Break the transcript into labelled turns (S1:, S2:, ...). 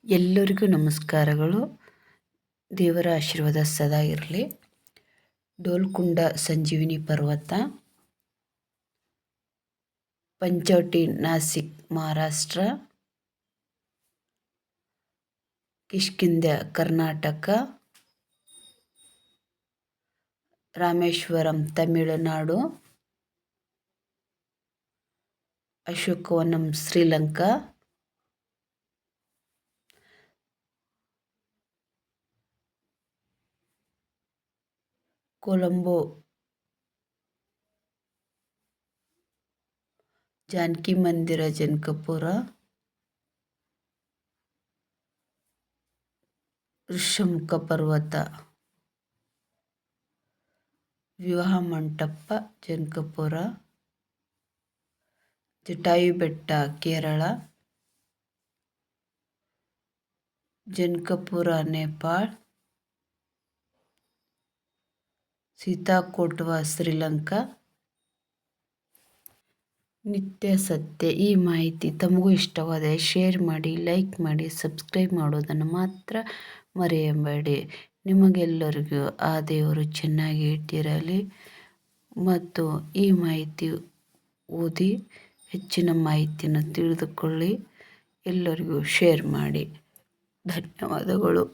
S1: ಎಲ್ಲರಿಗೂ ನಮಸ್ಕಾರಗಳು. ದೇವರ ಆಶೀರ್ವಾದ ಸದಾ ಇರಲಿ. ಡೋಲ್ಕುಂಡ ಸಂಜೀವಿನಿ ಪರ್ವತ, ಪಂಚವಟಿ, ನಾಸಿಕ್, ಮಹಾರಾಷ್ಟ್ರ. ಕಿಷ್ಕಿಂಧ, ಕರ್ನಾಟಕ. ರಾಮೇಶ್ವರಂ, ತಮಿಳುನಾಡು. ಅಶೋಕವನಂ, ಶ್ರೀಲಂಕಾ. ಕೊಲಂಬೋ, ಜಾನಕಿ ಮಂದಿರ, ಜನಕಪುರ. ಋಷಮುಖ ಪರ್ವತ, ವಿವಾಹ ಮಂಟಪ, ಜನಕಪುರ. ಜಟಾಯು ಬೆಟ್ಟ, ಕೇರಳ. ಜನಕಪುರ, ನೇಪಾಳ. ಸೀತಾಕೋಟ್ವಾ, ಶ್ರೀಲಂಕಾ. ನಿತ್ಯ ಸತ್ಯ. ಈ ಮಾಹಿತಿ ತಮಗೂ ಇಷ್ಟವಾದರೆ ಶೇರ್ ಮಾಡಿ, ಲೈಕ್ ಮಾಡಿ, ಸಬ್ಸ್ಕ್ರೈಬ್ ಮಾಡೋದನ್ನು ಮಾತ್ರ ಮರೆಯಬೇಡಿ. ನಿಮಗೆಲ್ಲರಿಗೂ ಆ ದೇವರು ಚೆನ್ನಾಗಿ ಇಟ್ಟಿರಲಿ ಮತ್ತು ಈ ಮಾಹಿತಿ ಓದಿ ಹೆಚ್ಚಿನ ಮಾಹಿತಿಯನ್ನು ತಿಳಿದುಕೊಳ್ಳಿ. ಎಲ್ಲರಿಗೂ ಶೇರ್ ಮಾಡಿ. ಧನ್ಯವಾದಗಳು.